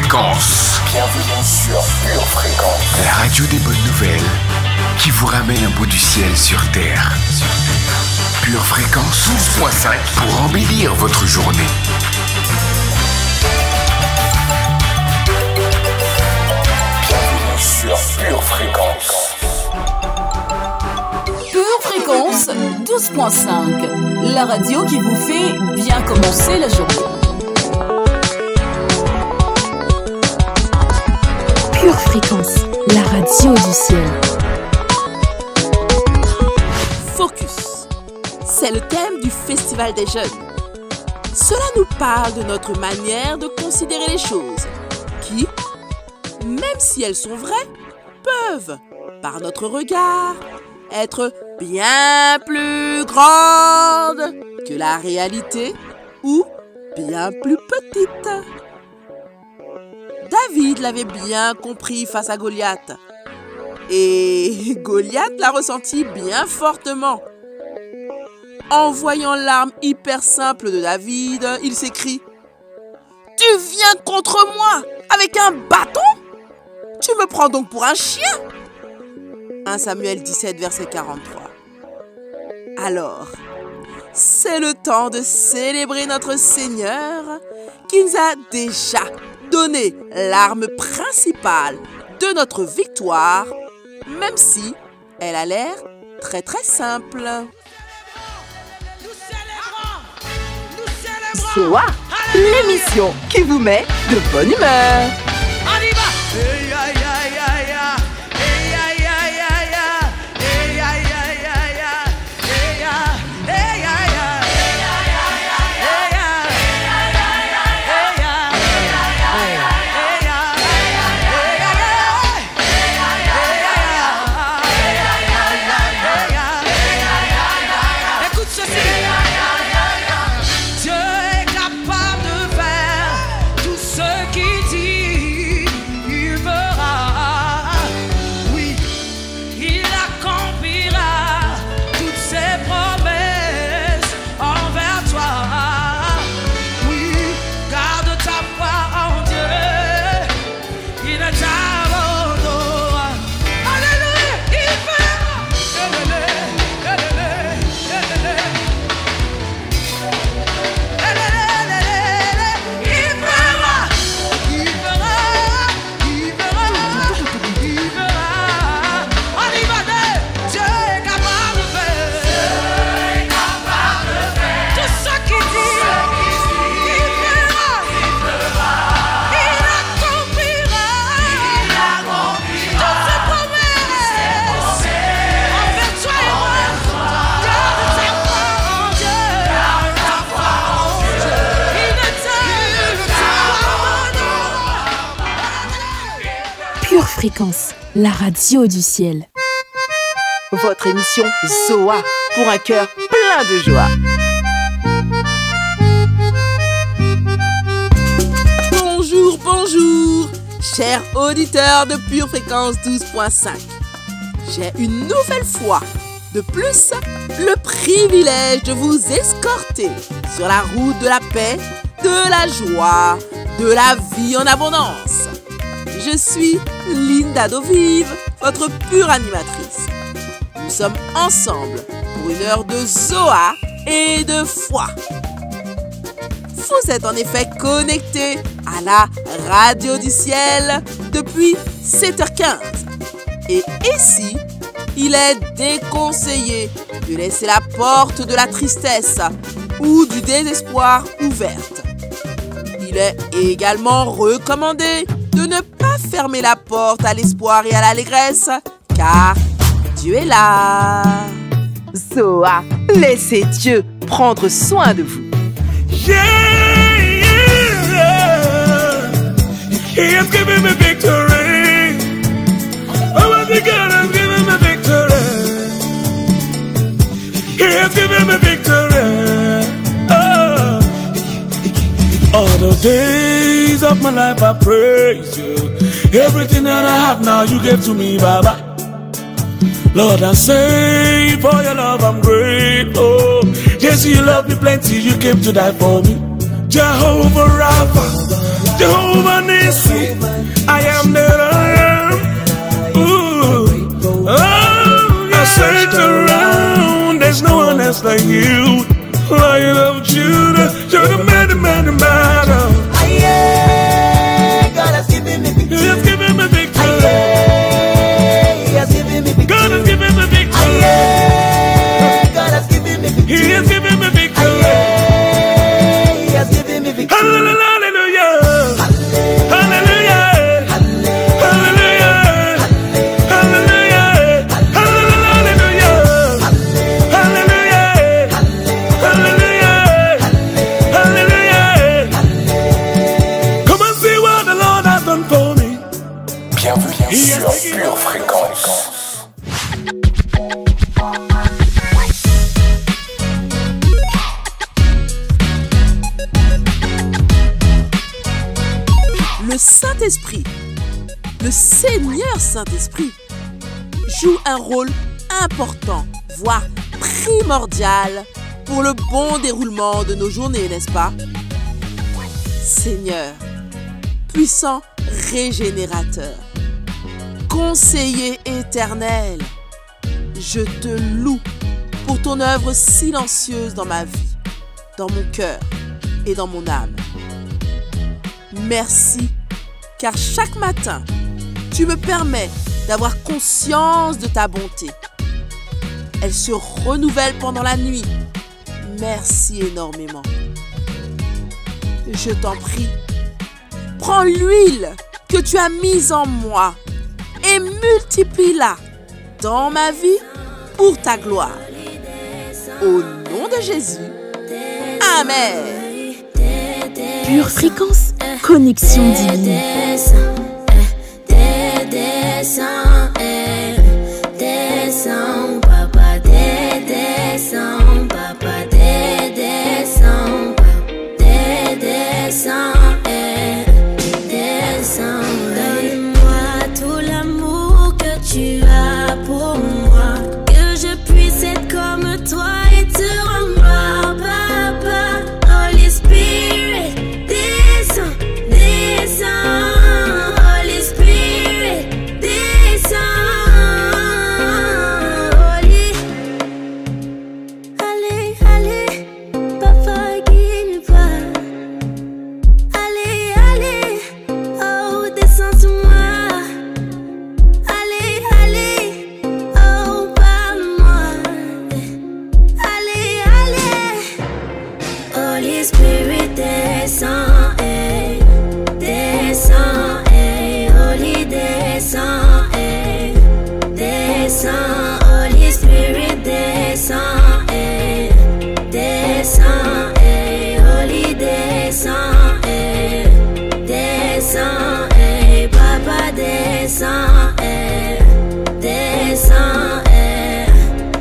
Fréquence. Bienvenue sur Pure Fréquence. La radio des bonnes nouvelles qui vous ramène un bout du ciel sur Terre. Pure Fréquence 12.5 pour embellir votre journée. Bienvenue sur Pure Fréquence. Pure Fréquence 12.5, la radio qui vous fait bien commencer la journée. Pure Fréquence, la radio du ciel. Focus, c'est le thème du Festival des Jeunes. Cela nous parle de notre manière de considérer les choses, qui, même si elles sont vraies, peuvent, par notre regard, être bien plus grandes que la réalité ou bien plus petites. David l'avait bien compris face à Goliath. Et Goliath l'a ressenti bien fortement. En voyant l'arme hyper simple de David, il s'écrie « Tu viens contre moi avec un bâton? Tu me prends donc pour un chien ?» 1 Samuel 17, verset 43. Alors, c'est le temps de célébrer notre Seigneur qui nous a déjà donné l'arme principale de notre victoire, même si elle a l'air très très simple. Soa, l'émission qui vous met de bonne humeur. Fréquence, la radio du ciel. Votre émission Zoa pour un cœur plein de joie. Bonjour, bonjour, chers auditeurs de Pure Fréquence 12.5. J'ai une nouvelle fois de plus le privilège de vous escorter sur la route de la paix, de la joie, de la vie en abondance. Je suis Linda Dovive, votre pure animatrice. Nous sommes ensemble pour une heure de Zoa et de foi. Vous êtes en effet connectés à la radio du ciel depuis 7h15. Et ici, il est déconseillé de laisser la porte de la tristesse ou du désespoir ouverte. Il est également recommandé de ne pas fermer la porte à l'espoir et à l'allégresse, car Dieu est là. Zoa, laissez Dieu prendre soin de vous. Yeah, He has given me victory. Almighty God has given me victory. He has given me victory. Oh. All the days of my life I praise you. Everything that I have now you gave to me, Baba. Lord, I say for your love I'm grateful. Yes, you love me plenty, you came to die for me. Jehovah Rapha, Jehovah Nissi, I am that I am. Ooh, oh, I searched around, there's no one else like you. Lion of Judah, you're the man, the man, the man. God has given me victory. He has given me victory. He has given me victory. God has given me victory. God has given me victory. He has given me victory. He has given me victory. Hallelujah. Hallelujah. Hallelujah. Hallelujah. Hallelujah. Hallelujah. Hallelujah. Hallelujah. Come and see what the Lord has done for me. Bienvenue sur Pure Fréquence. Le Saint-Esprit, le Seigneur Saint-Esprit, joue un rôle important, voire primordial, pour le bon déroulement de nos journées, n'est-ce pas? Seigneur, puissant régénérateur, conseiller éternel, je te loue pour ton œuvre silencieuse dans ma vie, dans mon cœur et dans mon âme. Merci, car chaque matin, tu me permets d'avoir conscience de ta bonté. Elle se renouvelle pendant la nuit. Merci énormément. Je t'en prie, prends l'huile que tu as mise en moi et multiplie-la dans ma vie pour ta gloire. Au nom de Jésus, Amen. Pure Fréquence, connexion divine. Donne-moi tout l'amour que tu as pour moi, que je puisse être comme toi et te rendre papa. Holy Spirit, descends, descends. Holy Spirit, descends. Holy, allez, allez, papa, guide-moi. Allez, allez, oh, descends sur moi. Allez, allez, oh, parle-moi. Allez, allez, Holy Spirit, descends, hey, descends, hey, Holy, descends, hey, descends, Holy Spirit, descends, hey, descends, hey, Holy, descends, hey, descends, hey, Papa, descends, hey, descends, hey,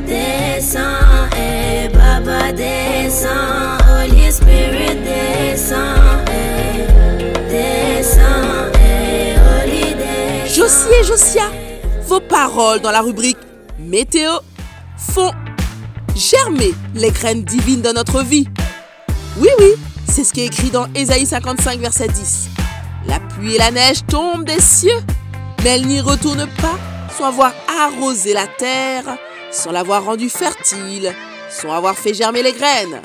descends, hey, Papa, descends, Holy Spirit, descends, hey, descends, hey, Holy, descends. Josie et Josia, vos paroles dans la rubrique Météo font germer les graines divines dans notre vie. Oui, oui, c'est ce qui est écrit dans Ésaïe 55, verset 10. La pluie et la neige tombent des cieux, mais elles n'y retournent pas sans avoir arrosé la terre, sans l'avoir rendue fertile, sans avoir fait germer les graines.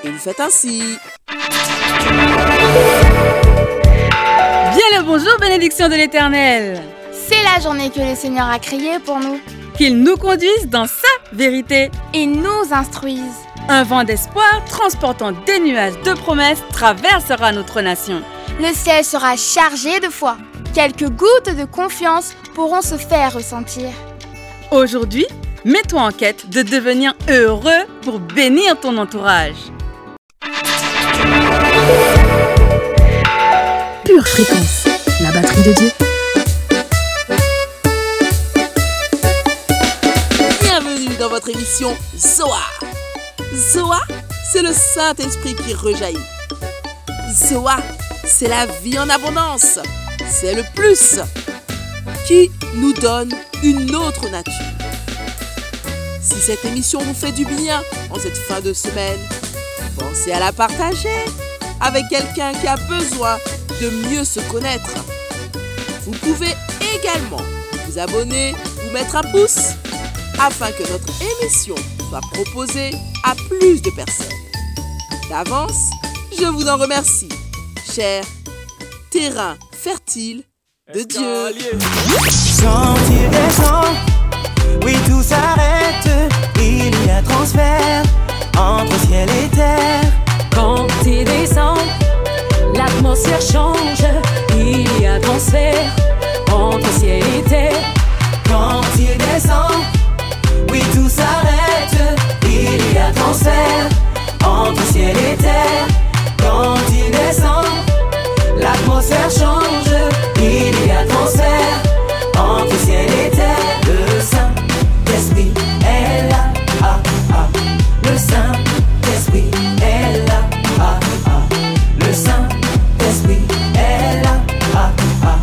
Et vous faites ainsi. Bien le bonjour, bénédiction de l'Éternel. C'est la journée que le Seigneur a créée pour nous. Qu'il nous conduise dans sa vérité et nous instruise. Un vent d'espoir transportant des nuages de promesses traversera notre nation. Le ciel sera chargé de foi. Quelques gouttes de confiance pourront se faire ressentir. Aujourd'hui, mets-toi en quête de devenir heureux pour bénir ton entourage. Pure Fréquence, la batterie de Dieu. Bienvenue dans votre émission Zoa. Zoa, c'est le Saint-Esprit qui rejaillit. Zoa, c'est la vie en abondance. C'est le plus qui nous donne une autre nature. Si cette émission vous fait du bien en cette fin de semaine, pensez à la partager avec quelqu'un qui a besoin de mieux se connaître. Vous pouvez également vous abonner ou mettre un pouce afin que notre émission soit proposée à plus de personnes. D'avance, je vous en remercie, cher terrain fertile de Dieu. Quand il descend, oui tout s'arrête, il y a transfert entre ciel et terre. Quand il descend, l'atmosphère change, il y a transfert entre ciel et terre. Quand il descend, oui tout s'arrête, il y a transfert entre ciel et terre. Quand il descend, l'atmosphère change, il y a transfert entre ciel et terre. Le Saint-Esprit est là, ah, ah. Le Saint-Esprit est là, ah, ah. Le Saint-Esprit est là, ah, ah.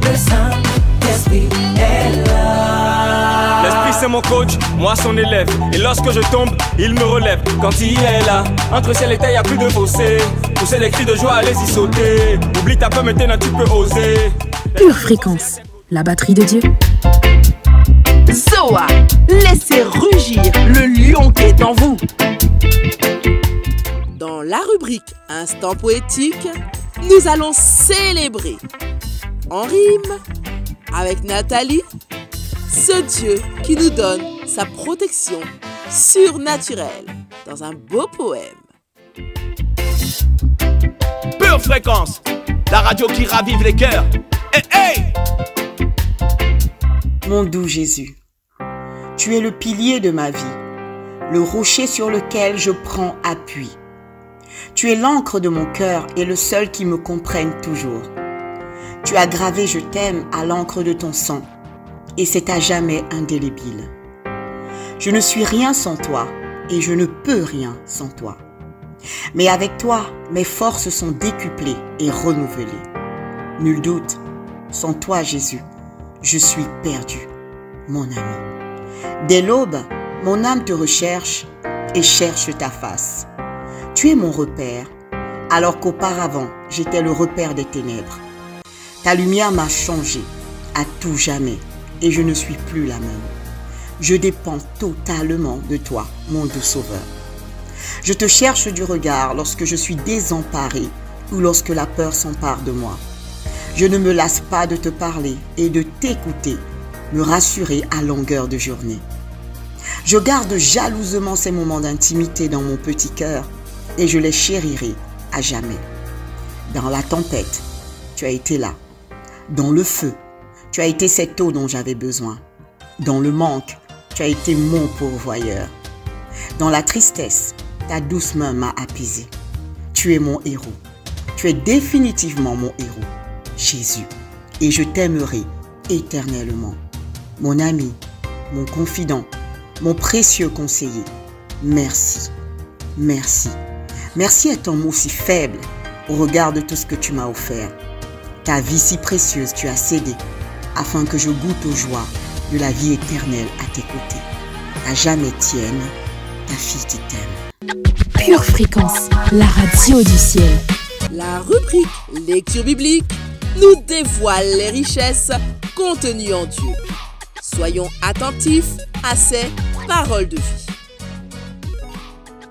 Le Saint-Esprit est là. L'Esprit c'est mon coach, moi son élève. Et lorsque je tombe, il me relève. Quand il est là, entre ciel et terre, y'a plus de fossé. Pousser les cris de joie, allez-y sauter. Oublie ta peur, maintenant tu peux oser. Pure fréquence, la batterie de Dieu. Zoa, laissez rugir le lion qui est en vous. Dans la rubrique Instant poétique, nous allons célébrer en rime avec Nathalie ce Dieu qui nous donne sa protection surnaturelle dans un beau poème. Pure fréquence, la radio qui ravive les cœurs. Hey, hey! Mon doux Jésus, tu es le pilier de ma vie, le rocher sur lequel je prends appui. Tu es l'encre de mon cœur et le seul qui me comprenne toujours. Tu as gravé « Je t'aime » à l'encre de ton sang, et c'est à jamais indélébile. Je ne suis rien sans toi, et je ne peux rien sans toi. Mais avec toi, mes forces sont décuplées et renouvelées. Nul doute, sans toi, Jésus, je suis perdu, mon ami. Dès l'aube, mon âme te recherche et cherche ta face. Tu es mon repère, alors qu'auparavant, j'étais le repère des ténèbres. Ta lumière m'a changé à tout jamais et je ne suis plus la même. Je dépends totalement de toi, mon doux sauveur. Je te cherche du regard lorsque je suis désemparé ou lorsque la peur s'empare de moi. Je ne me lasse pas de te parler et de t'écouter, me rassurer à longueur de journée. Je garde jalousement ces moments d'intimité dans mon petit cœur et je les chérirai à jamais. Dans la tempête, tu as été là. Dans le feu, tu as été cette eau dont j'avais besoin. Dans le manque, tu as été mon pourvoyeur. Dans la tristesse, ta douce main m'a apaisé. Tu es mon héros. Tu es définitivement mon héros, Jésus. Et je t'aimerai éternellement. Mon ami, mon confident, mon précieux conseiller, merci. Merci. Merci est un mot si faible au regard de tout ce que tu m'as offert. Ta vie si précieuse tu as cédé afin que je goûte aux joies de la vie éternelle à tes côtés. À jamais tienne, ta fille qui t'aime. Pure fréquence, la radio du ciel. La rubrique lecture biblique nous dévoile les richesses contenues en Dieu. Soyons attentifs à ces paroles de vie.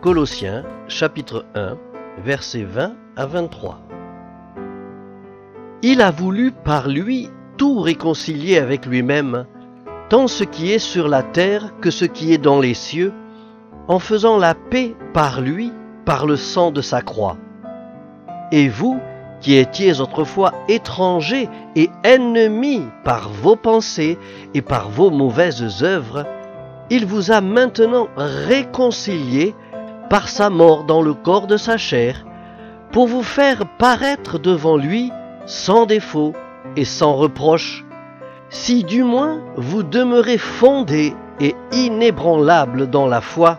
Colossiens, chapitre 1, versets 20 à 23. Il a voulu par lui tout réconcilier avec lui-même, tant ce qui est sur la terre que ce qui est dans les cieux, en faisant la paix par lui, par le sang de sa croix. Et vous, qui étiez autrefois étrangers et ennemis par vos pensées et par vos mauvaises œuvres, il vous a maintenant réconciliés par sa mort dans le corps de sa chair, pour vous faire paraître devant lui sans défaut et sans reproche, si du moins vous demeurez fondés et inébranlables dans la foi,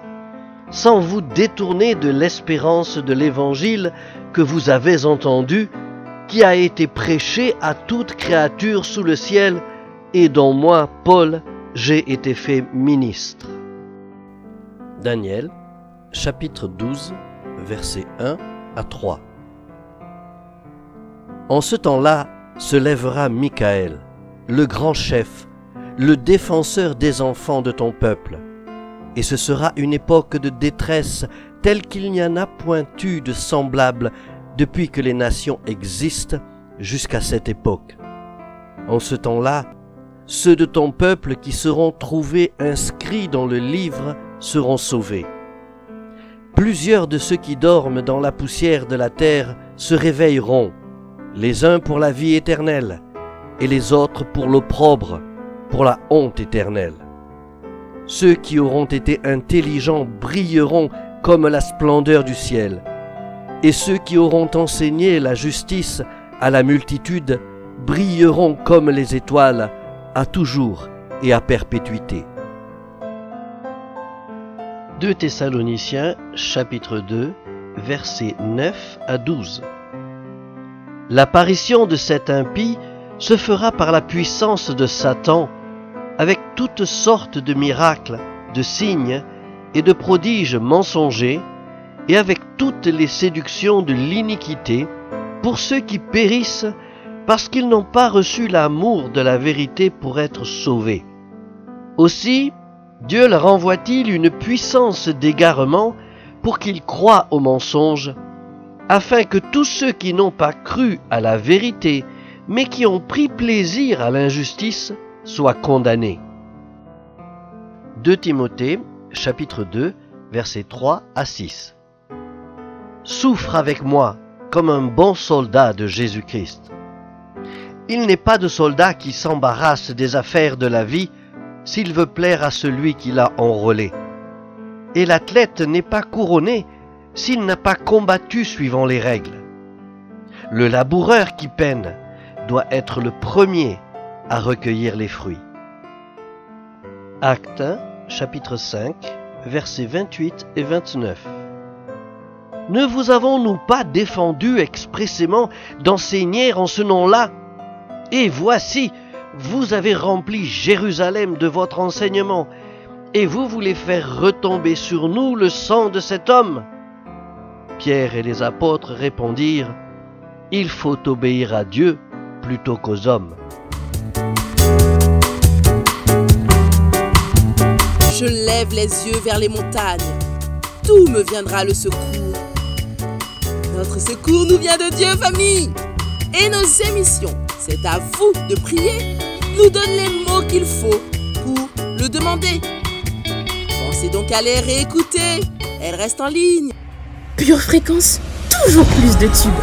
sans vous détourner de l'espérance de l'Évangile que vous avez entendu, qui a été prêché à toute créature sous le ciel, et dont moi, Paul, j'ai été fait ministre. Daniel, chapitre 12, versets 1 à 3. En ce temps-là se lèvera Michaël, le grand chef, le défenseur des enfants de ton peuple. Et ce sera une époque de détresse telle qu'il n'y en a point eu de semblable depuis que les nations existent jusqu'à cette époque. En ce temps-là, ceux de ton peuple qui seront trouvés inscrits dans le livre seront sauvés. Plusieurs de ceux qui dorment dans la poussière de la terre se réveilleront, les uns pour la vie éternelle, et les autres pour l'opprobre, pour la honte éternelle. Ceux qui auront été intelligents brilleront comme la splendeur du ciel, et ceux qui auront enseigné la justice à la multitude brilleront comme les étoiles à toujours et à perpétuité. 2 Thessaloniciens chapitre 2 versets 9 à 12. L'apparition de cet impie se fera par la puissance de Satan, avec toutes sortes de miracles, de signes et de prodiges mensongers, et avec toutes les séductions de l'iniquité, pour ceux qui périssent parce qu'ils n'ont pas reçu l'amour de la vérité pour être sauvés. Aussi, Dieu leur envoie-t-il une puissance d'égarement pour qu'ils croient au mensonge, afin que tous ceux qui n'ont pas cru à la vérité, mais qui ont pris plaisir à l'injustice, soient condamnés. 2 Timothée, chapitre 2, versets 3 à 6. Souffre avec moi comme un bon soldat de Jésus-Christ. Il n'est pas de soldat qui s'embarrasse des affaires de la vie s'il veut plaire à celui qui l'a enrôlé. Et l'athlète n'est pas couronné s'il n'a pas combattu suivant les règles. Le laboureur qui peine doit être le premier à recueillir les fruits. Actes 1, chapitre 5, versets 28 et 29. Ne vous avons-nous pas défendu expressément d'enseigner en ce nom-là? Et voici, vous avez rempli Jérusalem de votre enseignement, et vous voulez faire retomber sur nous le sang de cet homme? Pierre et les apôtres répondirent, il faut obéir à Dieu plutôt qu'aux hommes. Je lève les yeux vers les montagnes. D'où me viendra le secours? Notre secours nous vient de Dieu, famille. Et nos émissions, c'est à vous de prier, nous donne les mots qu'il faut pour le demander. Pensez donc à les réécouter. Elles restent en ligne. Pure Fréquence, toujours plus de tubes.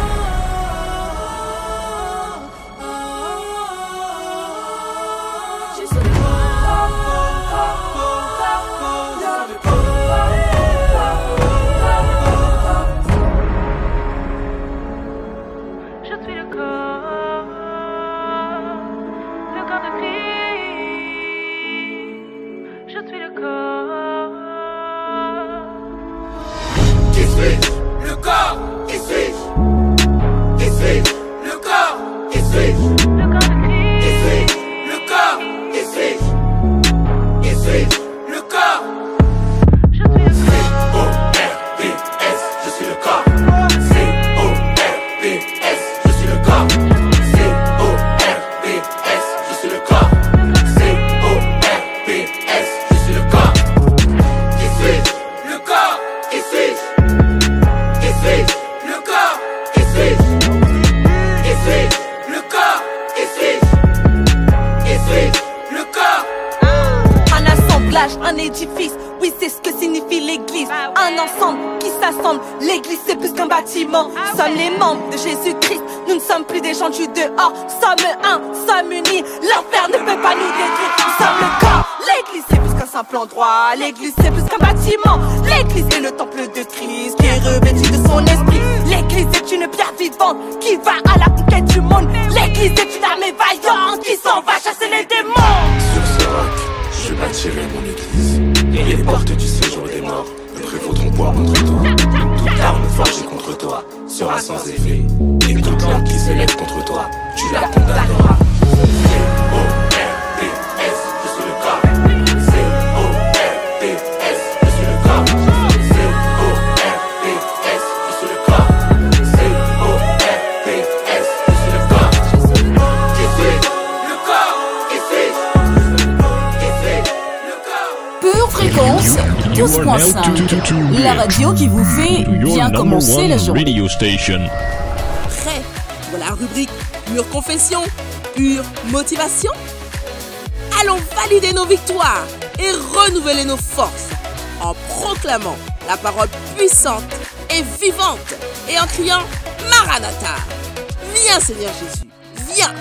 Un édifice, oui c'est ce que signifie l'église. Un ensemble qui s'assemble, l'église c'est plus qu'un bâtiment. Nous sommes les membres de Jésus-Christ, nous ne sommes plus des gens du dehors. Sommes un, sommes unis, l'enfer ne peut pas nous détruire. Nous sommes le corps, l'église c'est plus qu'un simple endroit. L'église c'est plus qu'un bâtiment. L'église est le temple de Christ qui est revêtu de son esprit. L'église est une pierre vivante qui va à la conquête du monde. L'église est une armée vaillante qui s'en va chasser les démons. Sur ce roc, je bâtirai mon église, et les portes du séjour des morts ne prévaudront point contre toi. Toute arme forgée contre toi sera sans effet, et toute langue qui s'élève contre toi, tu la condamneras. C-O-R-P-S, je suis le corps. C-O-R-P-S, je suis le corps. C-O-R-P-S, je suis le corps. C-O-R-P-S, je suis le corps. 12.5. La radio qui vous fait bien commencer la journée. Prêt pour la rubrique Pure Confession, Pure Motivation? Allons valider nos victoires et renouveler nos forces en proclamant la parole puissante et vivante et en criant Maranatha. Viens Seigneur Jésus, viens.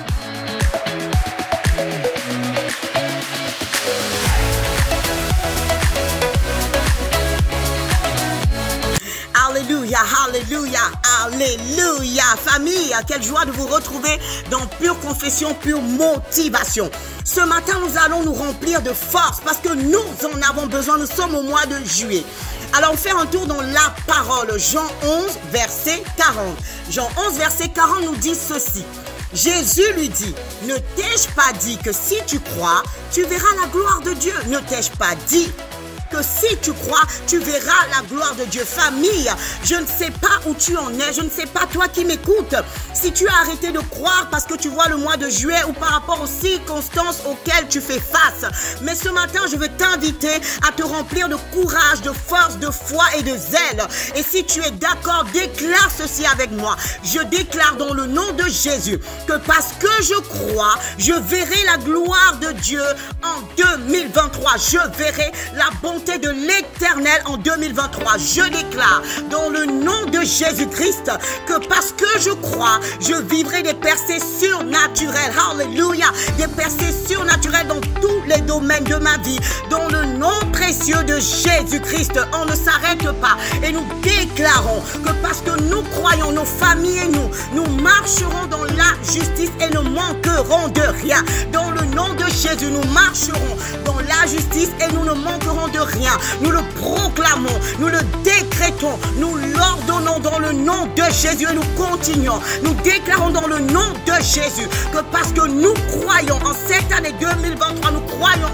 Alléluia, alléluia, alléluia. Famille, quelle joie de vous retrouver dans Pure Confession, Pure Motivation. Ce matin, nous allons nous remplir de force parce que nous en avons besoin. Nous sommes au mois de juillet. Alors, on fait un tour dans la parole. Jean 11, verset 40. Jean 11, verset 40 nous dit ceci. Jésus lui dit, ne t'ai-je pas dit que si tu crois, tu verras la gloire de Dieu? Ne t'ai-je pas dit que si tu crois, tu verras la gloire de Dieu? Famille, je ne sais pas où tu en es, je ne sais pas toi qui m'écoutes, si tu as arrêté de croire parce que tu vois le mois de juillet ou par rapport aux circonstances auxquelles tu fais face. Mais ce matin, je veux t'inviter à te remplir de courage, de force, de foi et de zèle. Et si tu es d'accord, déclare ceci avec moi. Je déclare dans le nom de Jésus que parce que je crois, je verrai la gloire de Dieu en 2023. Je verrai la bonté de l'Éternel en 2023. Je déclare dans le nom de Jésus-Christ que parce que je crois, je vivrai des percées surnaturelles. Alléluia. Des percées surnaturelles dans tous les domaines de ma vie. Dans le nom précieux de Jésus-Christ, on ne s'arrête pas. Et nous déclarons que parce que nous croyons, nos familles et nous marcherons dans la justice et ne manquerons de rien. Dans le nom de Jésus, nous marcherons dans la justice et nous ne manquerons de rien. Nous le proclamons, nous le décrétons, nous l'ordonnons dans le nom de Jésus et nous continuons. Nous déclarons dans le nom de Jésus que parce que nous croyons en cette année 2023, nous croyons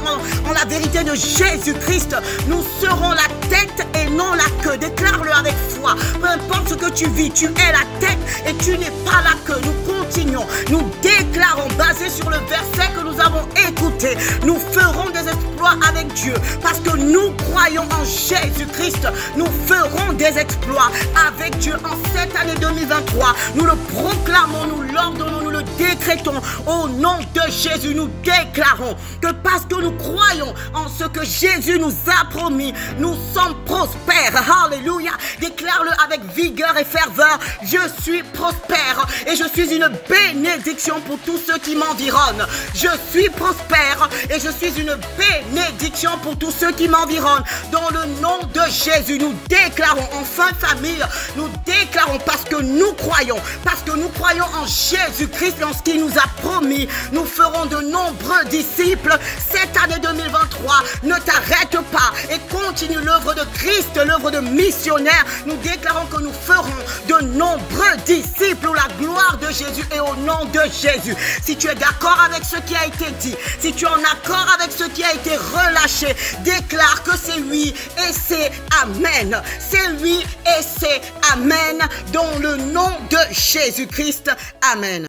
en la vérité de Jésus-Christ, nous serons la tête et non la queue. Déclare-le avec foi. Peu importe ce que tu vis, tu es la tête et tu n'es pas la queue. Nous continuons, nous déclarons, basé sur le verset que nous avons écouté, nous ferons des exploits avec Dieu parce que nous croyons en Jésus-Christ. Nous ferons des exploits avec Dieu en cette année 2023. Nous le proclamons, nous l'ordonnons, nous le décrétons au nom de Jésus. Nous déclarons que parce que nous croyons en ce que Jésus nous a promis, nous sommes prospères. Alléluia. Déclare-le avec vigueur et ferveur. Je suis prospère et je suis une bénédiction pour tous ceux qui m'environnent. Je suis prospère et je suis une bénédiction pour tous ceux qui m'environnent. Dans le nom de Jésus, nous déclarons, enfin famille, nous déclarons parce que nous croyons en Jésus-Christ, en ce qu'il nous a promis, nous ferons de nombreux disciples cette année 2023. Ne t'arrête pas et continue l'œuvre de Christ, l'œuvre de missionnaire. Nous déclarons que nous ferons de nombreux disciples pour la gloire de Jésus et au nom de Jésus. Si tu es d'accord avec ce qui a été dit, si tu es en accord avec ce qui a été relâché, déclare que c'est oui et c'est amen. C'est oui et c'est amen dans le nom de Jésus-Christ. Amen.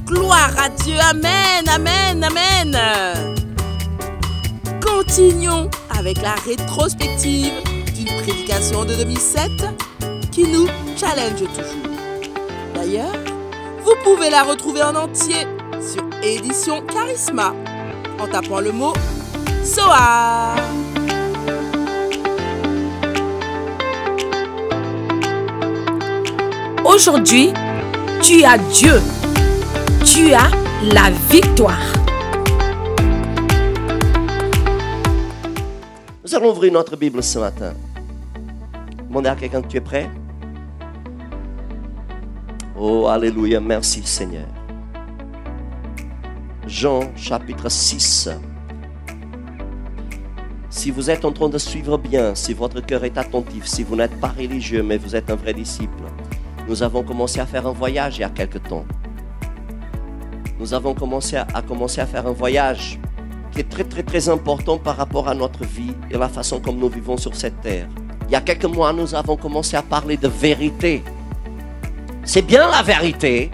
Gloire à Dieu, amen, amen, amen. Continuons avec la rétrospective d'une prédication de 2007 qui nous challenge toujours. D'ailleurs, vous pouvez la retrouver en entier sur Édition Charisma en tapant le mot SOA. Aujourd'hui, tu as Dieu. Tu as la victoire. Nous allons ouvrir notre Bible ce matin. Demandez à quelqu'un que tu es prêt. Oh, alléluia, merci Seigneur. Jean chapitre 6. Si vous êtes en train de suivre bien, si votre cœur est attentif, si vous n'êtes pas religieux, mais vous êtes un vrai disciple, nous avons commencé à faire un voyage il y a quelque temps. Nous avons commencé à faire un voyage qui est très très très important par rapport à notre vie et la façon comme nous vivons sur cette terre. Il y a quelques mois, nous avons commencé à parler de vérité. C'est bien la vérité.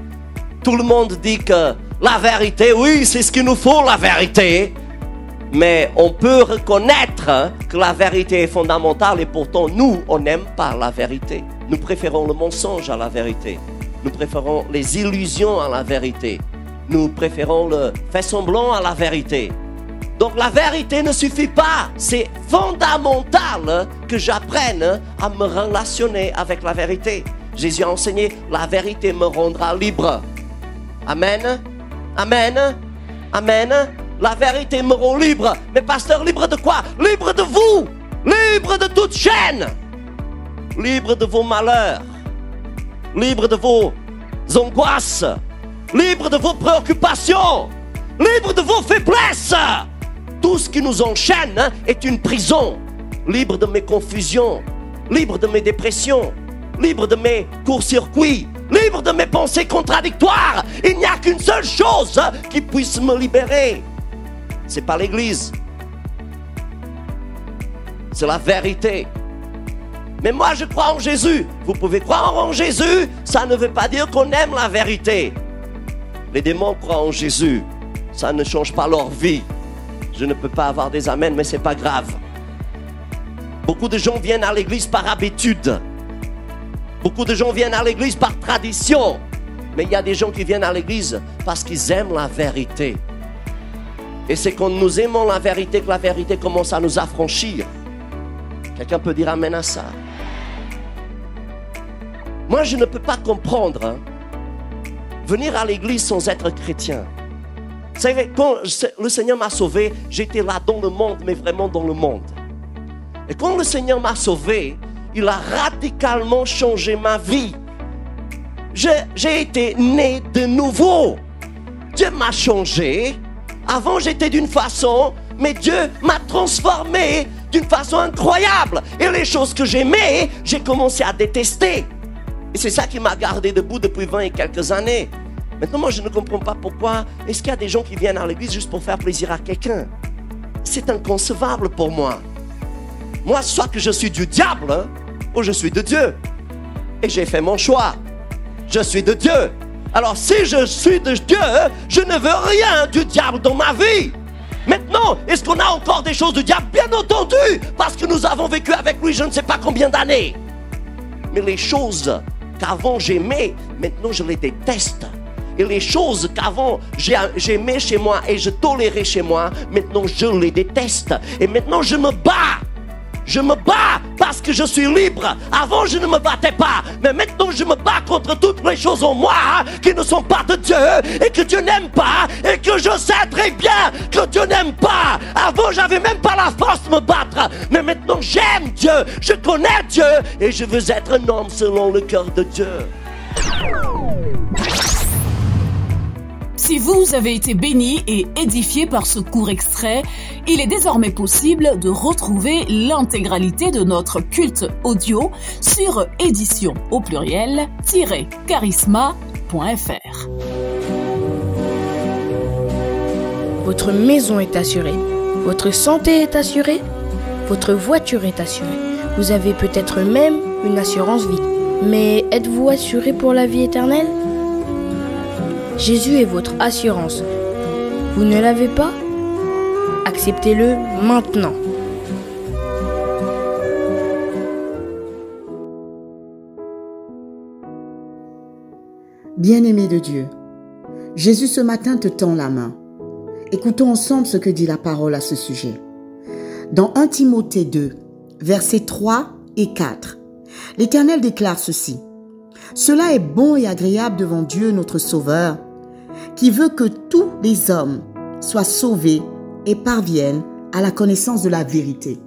Tout le monde dit que la vérité, oui, c'est ce qu'il nous faut, la vérité. Mais on peut reconnaître que la vérité est fondamentale et pourtant nous, on n'aime pas la vérité. Nous préférons le mensonge à la vérité. Nous préférons les illusions à la vérité. Nous préférons le fait semblant à la vérité. Donc la vérité ne suffit pas. C'est fondamental que j'apprenne à me relationner avec la vérité. Jésus a enseigné, la vérité me rendra libre. Amen. Amen. Amen. La vérité me rend libre. Mais pasteur, libre de quoi? Libre de vous. Libre de toute chaîne. Libre de vos malheurs. Libre de vos angoisses. Libre de vos préoccupations. Libre de vos faiblesses. Tout ce qui nous enchaîne est une prison. Libre de mes confusions. Libre de mes dépressions. Libre de mes courts-circuits. Libre de mes pensées contradictoires. Il n'y a qu'une seule chose qui puisse me libérer. C'est pas l'église. C'est la vérité. Mais moi je crois en Jésus. Vous pouvez croire en Jésus, ça ne veut pas dire qu'on aime la vérité. Les démons croient en Jésus. Ça ne change pas leur vie. Je ne peux pas avoir des amens, mais c'est pas grave. Beaucoup de gens viennent à l'église par habitude. Beaucoup de gens viennent à l'église par tradition. Mais il y a des gens qui viennent à l'église parce qu'ils aiment la vérité. Et c'est quand nous aimons la vérité que la vérité commence à nous affranchir. Quelqu'un peut dire amen à ça? Moi, je ne peux pas comprendre venir à l'église sans être chrétien. Vous savez, quand le Seigneur m'a sauvé, j'étais là dans le monde, mais vraiment dans le monde. Et quand le Seigneur m'a sauvé, il a radicalement changé ma vie. J'ai été né de nouveau. Dieu m'a changé. Avant, j'étais d'une façon, mais Dieu m'a transformé d'une façon incroyable. Et les choses que j'aimais, j'ai commencé à détester. Et c'est ça qui m'a gardé debout depuis 20 et quelques années. Maintenant, moi, je ne comprends pas pourquoi est-ce qu'il y a des gens qui viennent à l'église juste pour faire plaisir à quelqu'un. C'est inconcevable pour moi. Moi, soit que je suis du diable, ou je suis de Dieu. Et j'ai fait mon choix. Je suis de Dieu. Alors, si je suis de Dieu, je ne veux rien du diable dans ma vie. Maintenant, est-ce qu'on a encore des choses du diable? Bien entendu, parce que nous avons vécu avec lui je ne sais pas combien d'années. Mais les choses qu'avant j'aimais, maintenant je les déteste. Et les choses qu'avant j'aimais chez moi et je tolérais chez moi, maintenant je les déteste. Et maintenant je me bats. Je me bats parce que je suis libre. Avant, je ne me battais pas. Mais maintenant, je me bats contre toutes les choses en moi qui ne sont pas de Dieu et que Dieu n'aime pas et que je sais très bien que Dieu n'aime pas. Avant, j'avais même pas la force de me battre. Mais maintenant, j'aime Dieu. Je connais Dieu et je veux être un homme selon le cœur de Dieu. Si vous avez été béni et édifié par ce court extrait, il est désormais possible de retrouver l'intégralité de notre culte audio sur édition au pluriel-charisma.fr. Votre maison est assurée, votre santé est assurée, votre voiture est assurée. Vous avez peut-être même une assurance vie. Mais êtes-vous assuré pour la vie éternelle ? Jésus est votre assurance. Vous ne l'avez pas? Acceptez-le maintenant. Bien-aimé de Dieu, Jésus ce matin te tend la main. Écoutons ensemble ce que dit la parole à ce sujet. Dans 1 Timothée 2, versets 3 et 4, l'Éternel déclare ceci. Cela est bon et agréable devant Dieu notre Sauveur, qui veut que tous les hommes soient sauvés et parviennent à la connaissance de la vérité.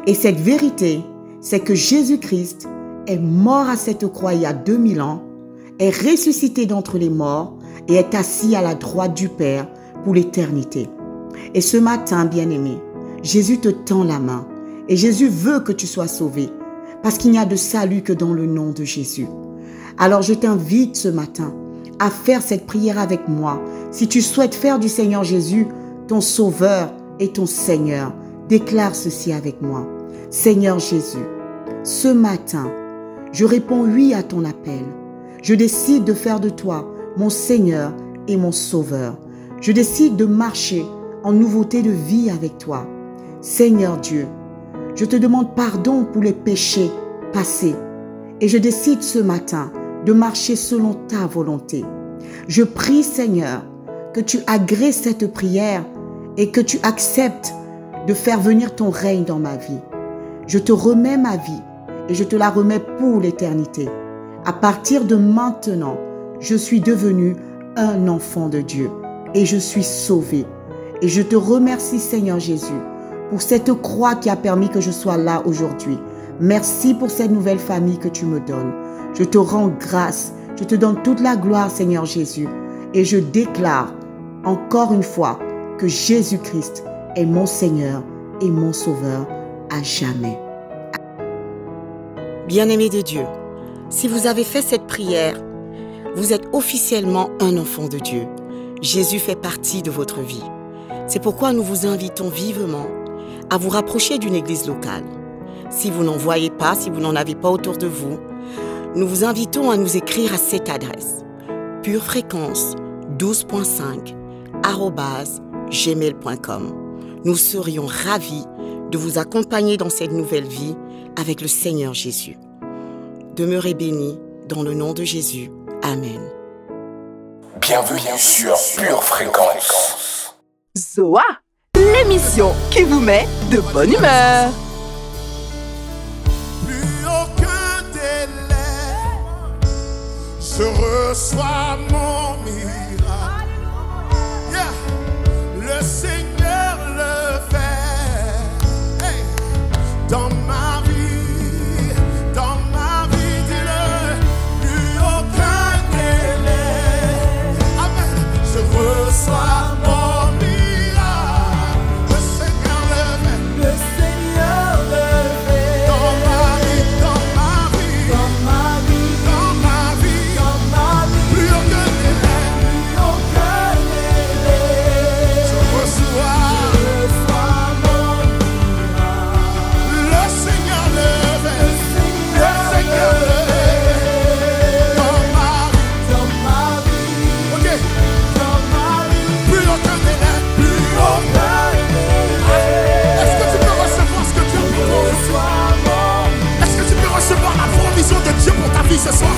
Et cette vérité, c'est que Jésus-Christ est mort à cette croix il y a 2000 ans, est ressuscité d'entre les morts et est assis à la droite du Père pour l'éternité. Et ce matin, bien-aimé, Jésus te tend la main et Jésus veut que tu sois sauvé parce qu'il n'y a de salut que dans le nom de Jésus. Alors je t'invite ce matin à faire cette prière avec moi. Si tu souhaites faire du Seigneur Jésus ton Sauveur et ton Seigneur, déclare ceci avec moi. Seigneur Jésus, ce matin, je réponds oui à ton appel. Je décide de faire de toi mon Seigneur et mon Sauveur. Je décide de marcher en nouveauté de vie avec toi. Seigneur Dieu, je te demande pardon pour les péchés passés et je décide ce matin de marcher selon ta volonté. Je prie, Seigneur, que tu agrées cette prière et que tu acceptes de faire venir ton règne dans ma vie. Je te remets ma vie et je te la remets pour l'éternité. À partir de maintenant, je suis devenu un enfant de Dieu et je suis sauvé. Et je te remercie, Seigneur Jésus, pour cette croix qui a permis que je sois là aujourd'hui. Merci pour cette nouvelle famille que tu me donnes. Je te rends grâce, je te donne toute la gloire, Seigneur Jésus, et je déclare encore une fois que Jésus-Christ est mon Seigneur et mon Sauveur à jamais. Bien-aimés de Dieu, si vous avez fait cette prière, vous êtes officiellement un enfant de Dieu. Jésus fait partie de votre vie. C'est pourquoi nous vous invitons vivement à vous rapprocher d'une église locale. Si vous n'en voyez pas, si vous n'en avez pas autour de vous, nous vous invitons à nous écrire à cette adresse: purefréquence12.5@gmail.com. Nous serions ravis de vous accompagner dans cette nouvelle vie avec le Seigneur Jésus. Demeurez bénis dans le nom de Jésus. Amen. Bienvenue sur Pure Fréquence. Zoa, l'émission qui vous met de bonne humeur. Plus aucun délai, je reçois mon miracle. Yeah. Le Seigneur le fait. Hey. Dans ma vie, dis-le. Plus aucun délai. Amen. Je reçois mon miracle. Le Seigneur le fait. Le Seigneur le fait. Dans ma vie, dans ma vie, dans ma vie, dans ma vie, dans ma vie. Plus aucun délai, plus aucun délai. Je reçois mon miracle. Le Seigneur le fait. Le Seigneur le fait. Dans ma vie, dans ma vie. Ok. Dans ma vie. Plus aucun délai, plus aucun délai. Est-ce que tu peux recevoir ce que Dieu a pour toi? Est-ce que tu peux recevoir la provision de Dieu pour ta vie ce soir?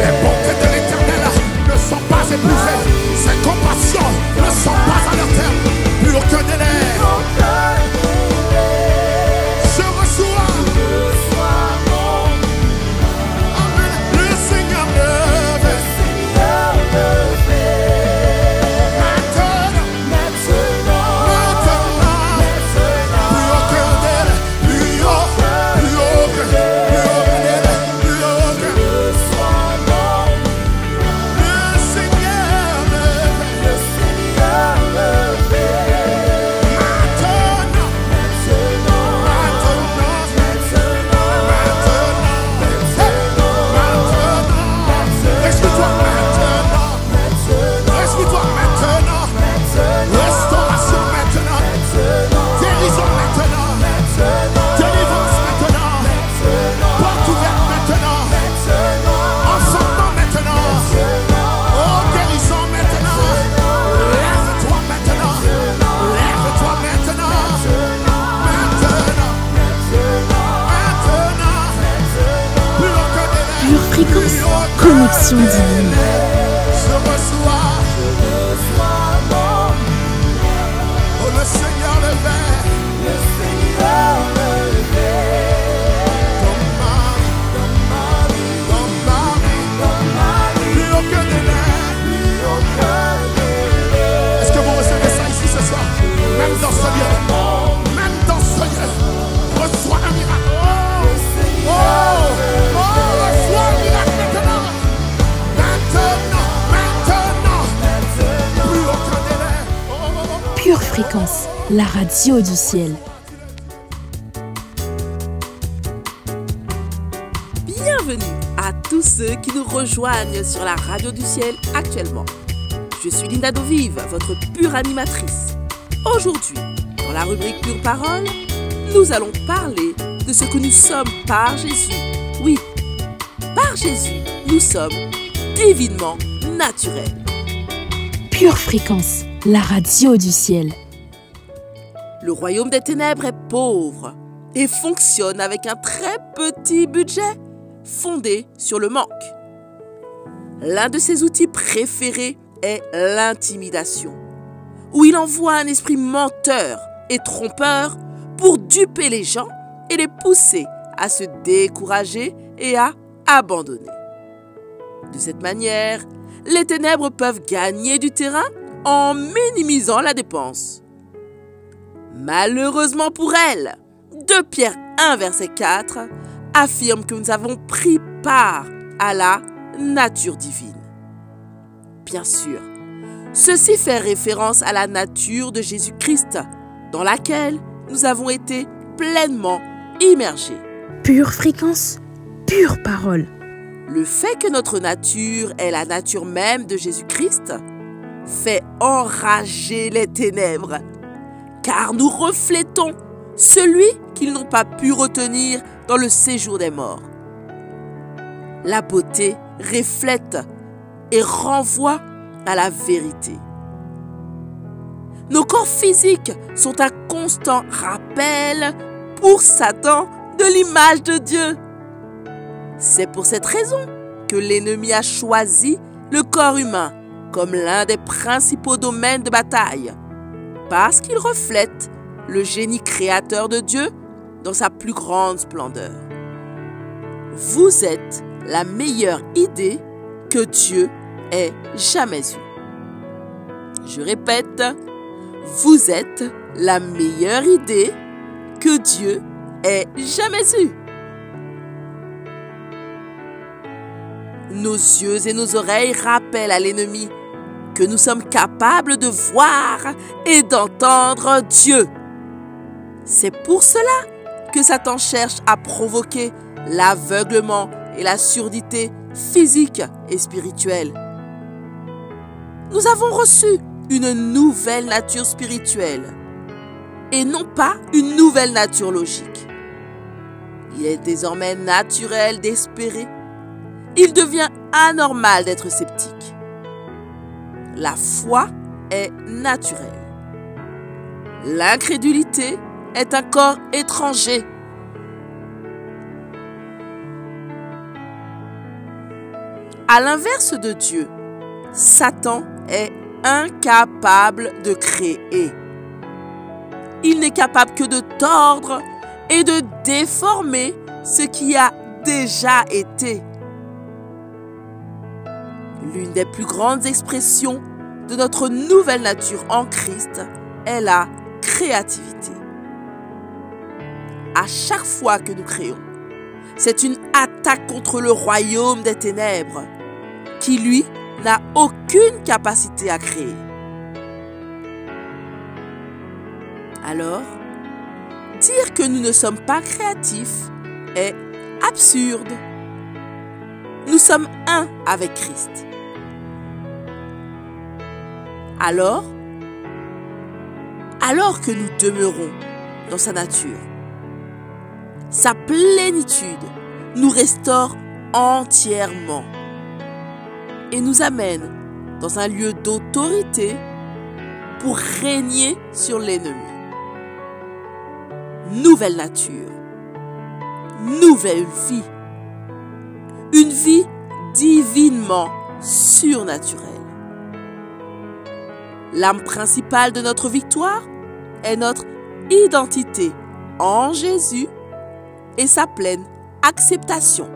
Les bontés de l'Éternel ne sont pas épuisées. Ses compassions ne sont pas à leur terme. Plus aucun délai. Je reçois. Amen. Le Seigneur le fait. Plus aucun délai. Plus aucun délai. Plus aucun. Le Seigneur le fait. Reste-toi maintenant. Restauration maintenant. Guérison maintenant. Délivrance maintenant. Porte ouverte maintenant. Enfantement maintenant. Oh, guérison maintenant. Lève-toi maintenant. Lève-toi maintenant. Plus aucun délai. Pure Fréquence, connexion divine. Je reçois mon miracle. Oh, le Seigneur le fait. Le Seigneur le fait. Dans ma vie, dans ma vie. Plus aucun délai. Plus aucun délai. Est-ce que vous recevez ça ici ce soir? Même dans ce lieu. Même dans ce lieu. Reçois un miracle. Reçois un miracle maintenant. Maintenant. Plus aucun délai. Pure Fréquence, la radio du ciel. Bienvenue à tous ceux qui nous rejoignent sur la radio du ciel actuellement. Je suis Linda Dovive, votre pure animatrice. Aujourd'hui, dans la rubrique Pure Parole, nous allons parler de ce que nous sommes par Jésus. Oui, par Jésus, nous sommes divinement naturels. Pure Fréquence, la radio du ciel. Le royaume des ténèbres est pauvre et fonctionne avec un très petit budget fondé sur le manque. L'un de ses outils préférés est l'intimidation, où il envoie un esprit menteur et trompeur pour duper les gens et les pousser à se décourager et à abandonner. De cette manière, les ténèbres peuvent gagner du terrain en minimisant la dépense. Malheureusement pour elles, 2 Pierre 1 verset 4 affirme que nous avons pris part à la nature divine. Bien sûr, ceci fait référence à la nature de Jésus-Christ, dans laquelle nous avons été pleinement immergés. Pure Fréquence, pure parole. Le fait que notre nature est la nature même de Jésus-Christ fait enrager les ténèbres, car nous reflétons celui qu'ils n'ont pas pu retenir dans le séjour des morts. La beauté reflète et renvoie à la vérité. Nos corps physiques sont un constant rappel pour Satan de l'image de Dieu. C'est pour cette raison que l'ennemi a choisi le corps humain comme l'un des principaux domaines de bataille, parce qu'il reflète le génie créateur de Dieu dans sa plus grande splendeur. Vous êtes la meilleure idée que Dieu ait jamais eue. Je répète, vous êtes la meilleure idée que Dieu ait jamais eue. Nos yeux et nos oreilles rappellent à l'ennemi que nous sommes capables de voir et d'entendre Dieu. C'est pour cela que Satan cherche à provoquer l'aveuglement et la surdité physique et spirituelle. Nous avons reçu une nouvelle nature spirituelle et non pas une nouvelle nature logique. Il est désormais naturel d'espérer. Il devient anormal d'être sceptique. La foi est naturelle. L'incrédulité est un corps étranger. À l'inverse de Dieu, Satan est incapable de créer. Il n'est capable que de tordre et de déformer ce qui a déjà été. L'une des plus grandes expressions de notre nouvelle nature en Christ est la créativité. À chaque fois que nous créons, c'est une attaque contre le royaume des ténèbres, qui lui n'a aucune capacité à créer. Alors, dire que nous ne sommes pas créatifs est absurde. Nous sommes un avec Christ. Alors que nous demeurons dans sa nature, sa plénitude nous restaure entièrement et nous amène dans un lieu d'autorité pour régner sur l'ennemi. Nouvelle nature, nouvelle vie, une vie divinement surnaturelle. L'âme principale de notre victoire est notre identité en Jésus et sa pleine acceptation.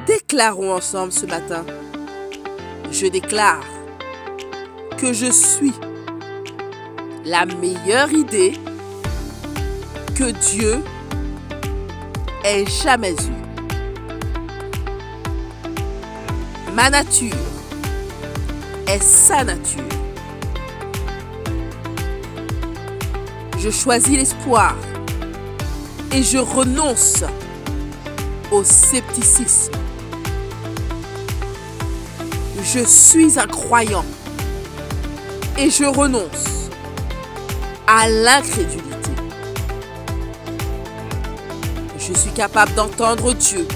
Déclarons ensemble ce matin. Je déclare que je suis la meilleure idée que Dieu ait jamais eue. Ma nature est sa nature. Je choisis l'espoir et je renonce au scepticisme. Je suis un croyant et je renonce à l'incrédulité. Je suis capable d'entendre Dieu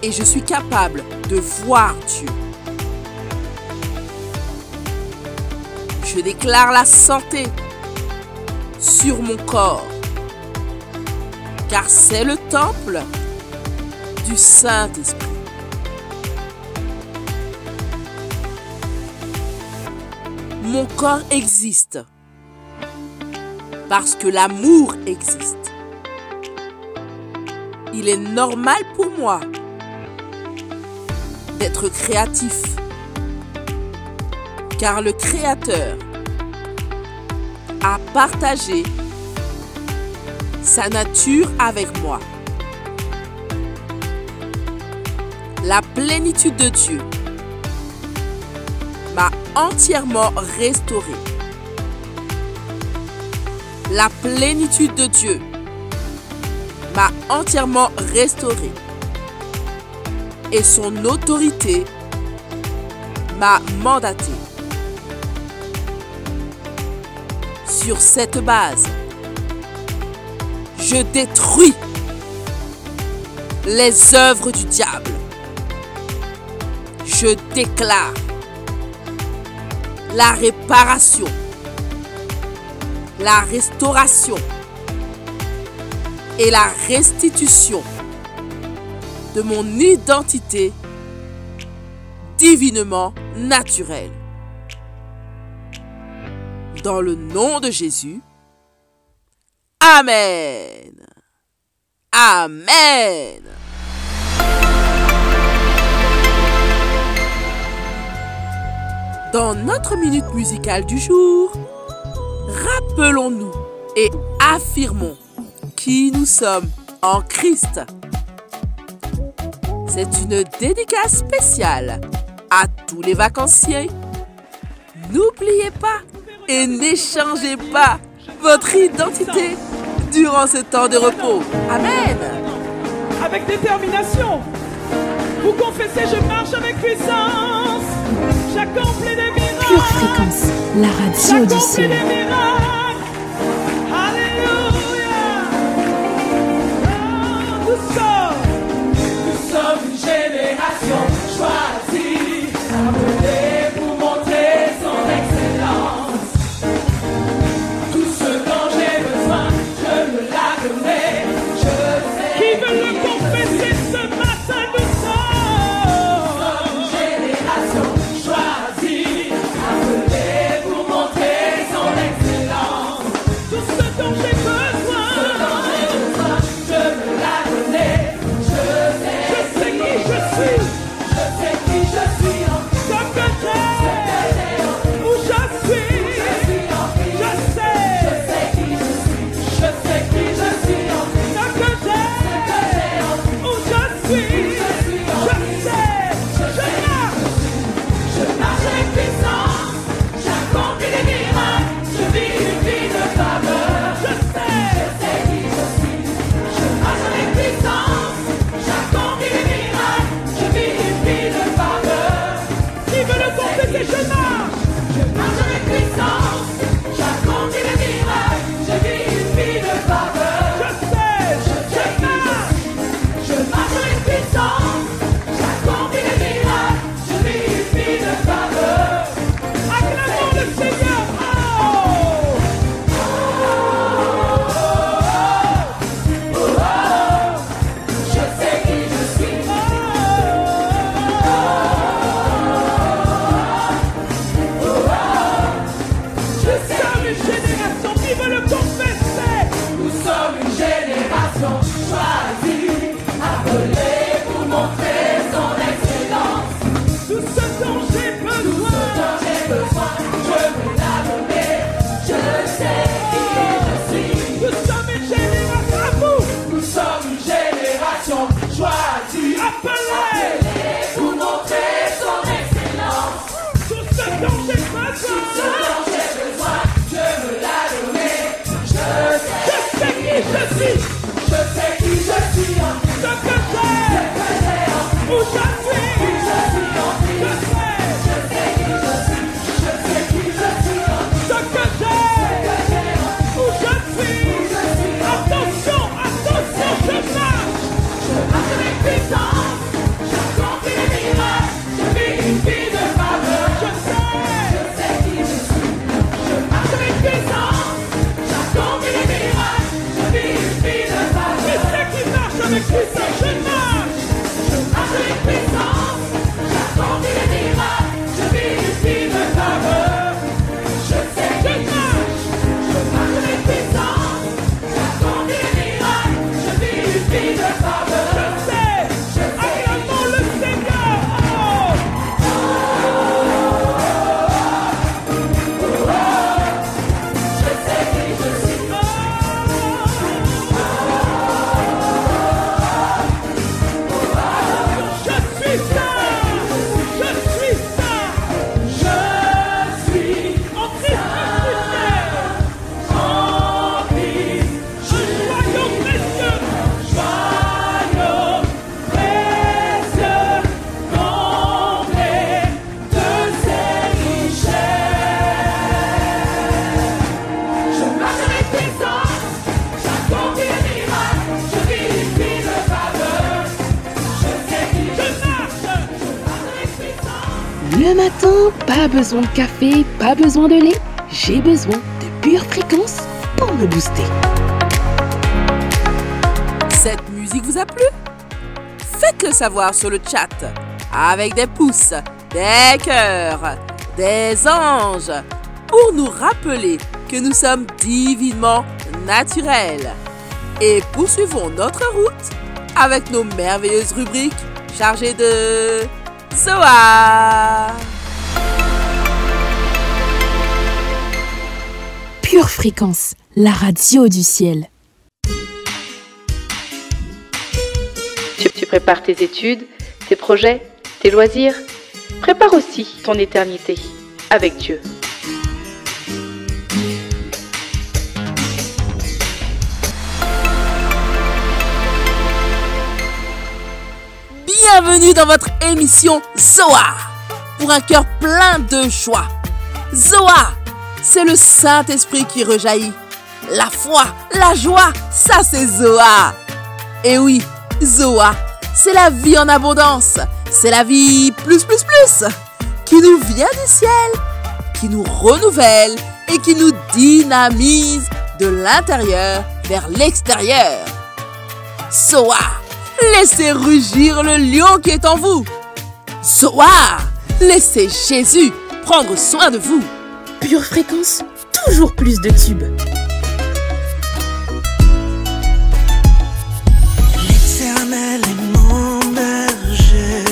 et je suis capable de voir Dieu. Je déclare la santé sur mon corps, car c'est le temple du Saint-Esprit. Mon corps existe parce que l'amour existe. Il est normal pour moi d'être créatif, car le Créateur a partagé sa nature avec moi. La plénitude de Dieu m'a entièrement restauré. La plénitude de Dieu m'a entièrement restauré. Et son autorité m'a mandaté. Sur cette base, je détruis les œuvres du diable. Je déclare la réparation, la restauration et la restitution de mon identité divinement naturelle. Dans le nom de Jésus, Amen. Amen. Dans notre minute musicale du jour, rappelons-nous et affirmons qui nous sommes en Christ. C'est une dédicace spéciale à tous les vacanciers. N'oubliez pas et n'échangez pas votre identité durant ce temps de repos. Amen. Avec détermination, vous confessez, je marche avec puissance. J'accomplis des miracles. Pure Fréquence, la radio du ciel. Alléluia. Nous sommes une génération choisie, appelée pour montrer son excellence. Tout ce dont j'ai besoin, je me l'a donné. Je sais. Qui veut le confesser ce matin, nous sommes une génération choisie, appelée pour montrer son excellence. Tout ce dont j'ai besoin, je me l'a donné. Je sais qui je suis. Je sais qui je suis. Comme Le matin, pas besoin de café, pas besoin de lait. J'ai besoin de Pure Fréquence pour me booster. Cette musique vous a plu? Faites-le savoir sur le chat avec des pouces, des cœurs, des anges pour nous rappeler que nous sommes divinement naturels. Et poursuivons notre route avec nos merveilleuses rubriques chargées de Zoar. Pure Fréquence, la radio du ciel. Tu prépares tes études, tes projets, tes loisirs. Prépare aussi ton éternité avec Dieu. Bienvenue dans votre émission Zoar, pour un cœur plein de joie. Zoar, c'est le Saint-Esprit qui rejaillit. La foi, la joie, ça c'est Zoar. Et oui, Zoar, c'est la vie en abondance. C'est la vie plus, qui nous vient du ciel, qui nous renouvelle et qui nous dynamise de l'intérieur vers l'extérieur. Zoar, laissez rugir le lion qui est en vous. Zoar, laissez Jésus prendre soin de vous. Pure Fréquence, toujours plus de tubes. L'Éternel est mon berger,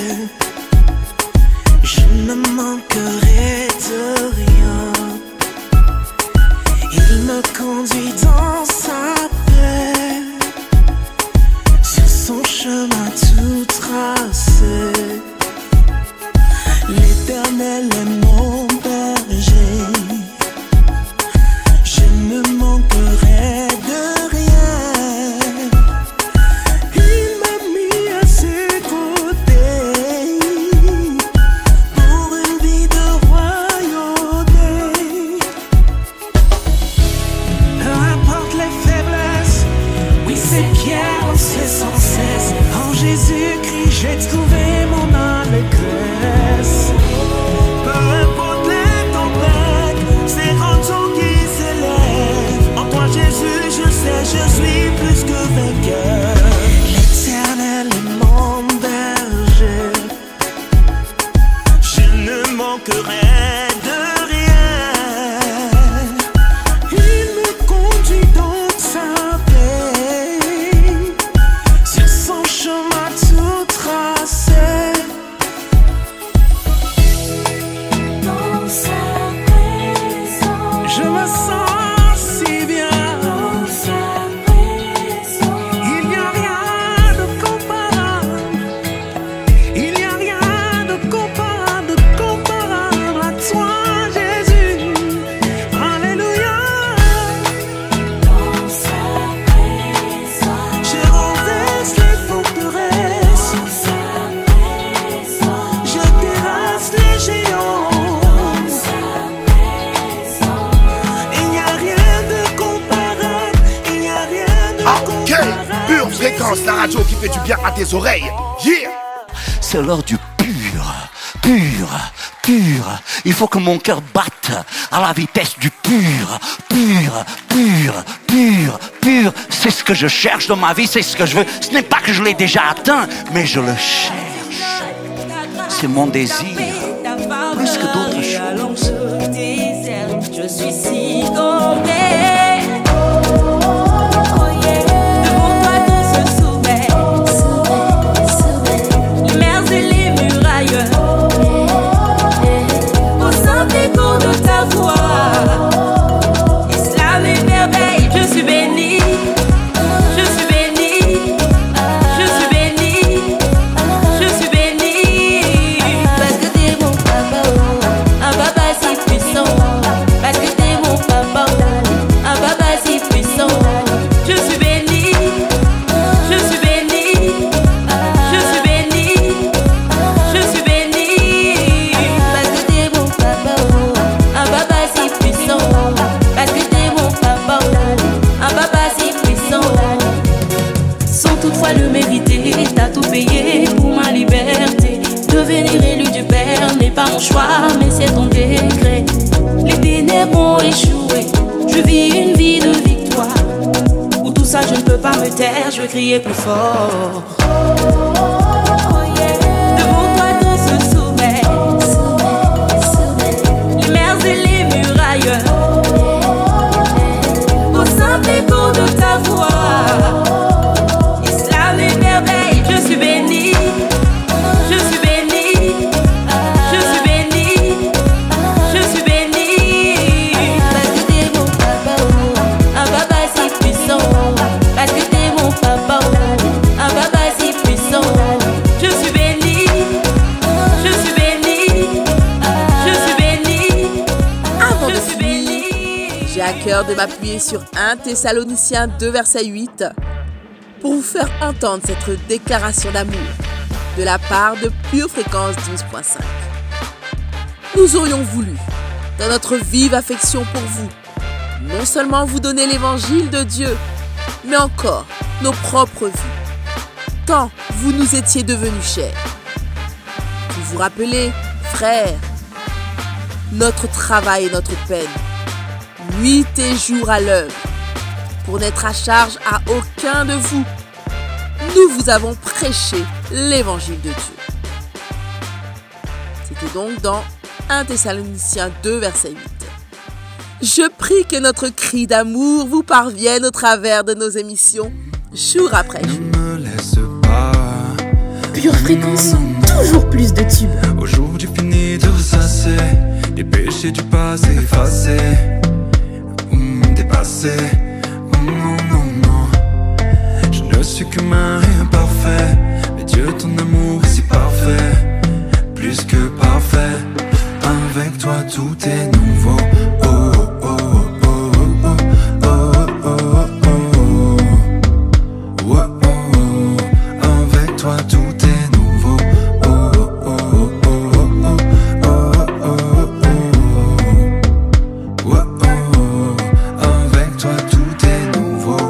je ne manquerai de rien. Il me conduit dans sa paix, sur son chemin tout tracé. L'Éternel est mon berger, je ne manquerai de rien. Il m'a mis à ses côtés pour une vie de royauté. Peu importe les faiblesses, oui c'est pierre, c'est sans cesse. En Jésus-Christ j'ai trouvé mon allégresse. Peu importe les tempêtes, ces grands qui s'élèvent. En toi Jésus je sais, je suis plus que vainqueur. L'Éternel est mon berger, je ne manquerai de rien. Il me conduit dans sa paix, sur son chemin tout tracé. Dans sa présence, je me sens si bien. Dans sa présence, il n'y a rien de comparable. Il n'y a rien de comparable à toi, Jésus. Alléluia. Dans sa présence, je renverse les forteresses. Dans sa présence, je terrasse les géants. Dans sa présence, il n'y a rien de comparable. Il n'y a rien de comparable. Pure Fréquence, la radio qui fait du bien à tes oreilles. Yeah! C'est l'heure du pur. Il faut que mon cœur batte à la vitesse du pur. C'est ce que je cherche dans ma vie, c'est ce que je veux. Ce n'est pas que je l'ai déjà atteint, mais je le cherche. C'est mon désir, plus que d'autres choses. Je suis si comblée. Les mers et les murailles, au sein d'écho de ta voix, Islam et merveille, je suis bénie, je suis bénie, je suis bénie, je suis bénie, parce que t'es mon papa, un papa si puissant, parce que t'es mon papa. croire, mais c'est ton décret. Les ténèbres ont échoué. Je vis une vie de victoire. Pour tout ça, je ne peux pas me taire, je veux crier plus fort. Devant toi, tout se soumet. Les mers et les murailles. Au simple écho de ta voix. Islam et merveille, je suis béni. Je suis béni. Je suis béni. Je suis béni. Parce que t'es mon papa, un papa si puissant. Parce que t'es mon papa, un papa si puissant. Je suis béni. Je suis béni. Je suis béni. Avant de finir, j'ai à cœur de m'appuyer sur 1 Thessaloniciens 2 verset 8 pour vous faire entendre cette déclaration d'amour de la part de Pure Fréquence 12.5. Nous aurions voulu, dans notre vive affection pour vous, non seulement vous donner l'évangile de Dieu, mais encore nos propres vies, tant vous nous étiez devenus chers. Vous vous rappelez, frères, notre travail et notre peine, nuit et jour à l'œuvre, pour n'être à charge à aucun de vous. Nous vous avons prêché l'évangile de Dieu. C'était donc dans 1 Thessaloniciens 2 verset 8. Je prie que notre cri d'amour vous parvienne au travers de nos émissions, jour après jour. Pure Fréquence, toujours plus de tubes. Aujourd'hui fini de ressasser les péchés du passé effacés, dépassés. Non, non, non. Je ne suis qu'humain et imparfait, mais Dieu, ton amour est si parfait, plus que parfait. Avec toi tout est nouveau. Oh, oh, oh, oh, oh, oh, oh, oh, oh, oh, oh. Avec toi tout est nouveau. Oh, oh, oh, oh, oh, oh, oh, oh, oh, oh. Avec toi tout est nouveau.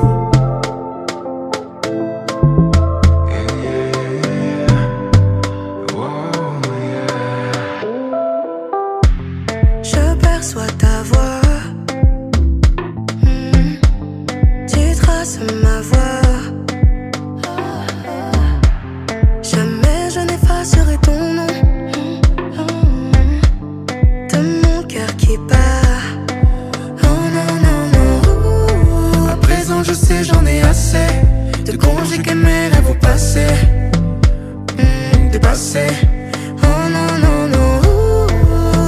Je perçois ta voix, tu traces ma voix. Jamais je n'effacerai ton nom de mon cœur qui bat. Oh non, non, non. À présent je sais, j'en ai assez de conjuguer mes rêves au passé, dépassé. Oh non, non, non.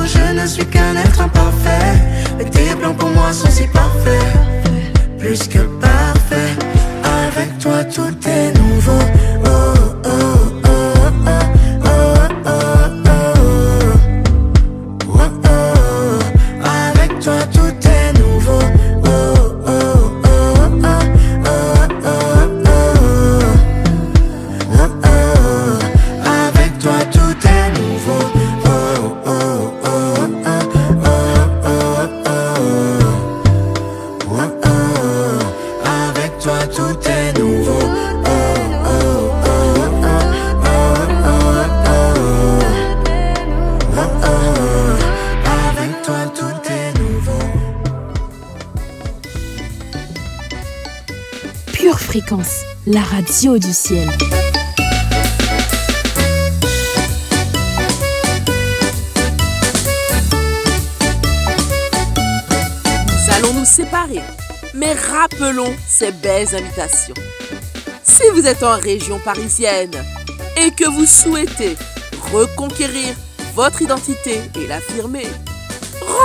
Je ne suis qu'un être imparfait, mais tes plans pour moi sont si parfaits, plus que parfaits. Avec toi tout est nouveau. Oh, oh, oh, oh, oh, oh, oh, oh, oh. Avec toi tout est nouveau. Oh, oh, oh, oh, oh, oh, oh, oh. Avec toi tout est nouveau. Oh, oh, oh, oh, oh, oh, oh, oh. Avec toi tout est nouveau. Oh, oh, oh, oh, oh, oh, oh. Avec toi tout est nouveau. Pure Fréquence, la radio du ciel. Nous allons nous séparer, mais rappelons ces belles invitations. Si vous êtes en région parisienne et que vous souhaitez reconquérir votre identité et l'affirmer,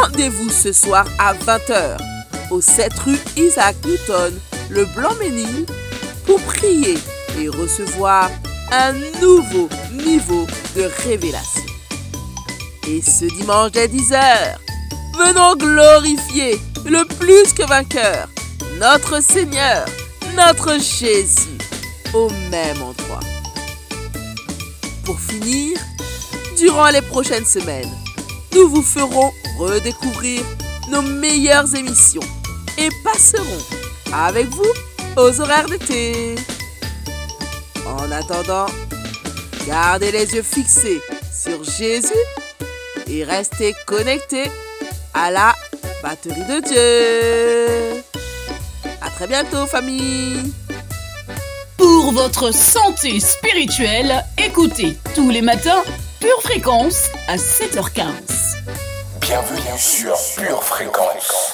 rendez-vous ce soir à 20h au 7 rue Isaac Newton, le Blanc-Ménil, pour prier et recevoir un nouveau niveau de révélation. Et ce dimanche dès 10h, venons glorifier le plus que vainqueur, notre Seigneur, notre Jésus, au même endroit. Pour finir, durant les prochaines semaines, nous vous ferons redécouvrir nos meilleures émissions et passerons avec vous aux horaires d'été. En attendant, gardez les yeux fixés sur Jésus et restez connectés à la batterie de Dieu. À très bientôt, famille. Pour votre santé spirituelle, écoutez tous les matins Pure Fréquence à 7h15. Bienvenue sur Pure Fréquence.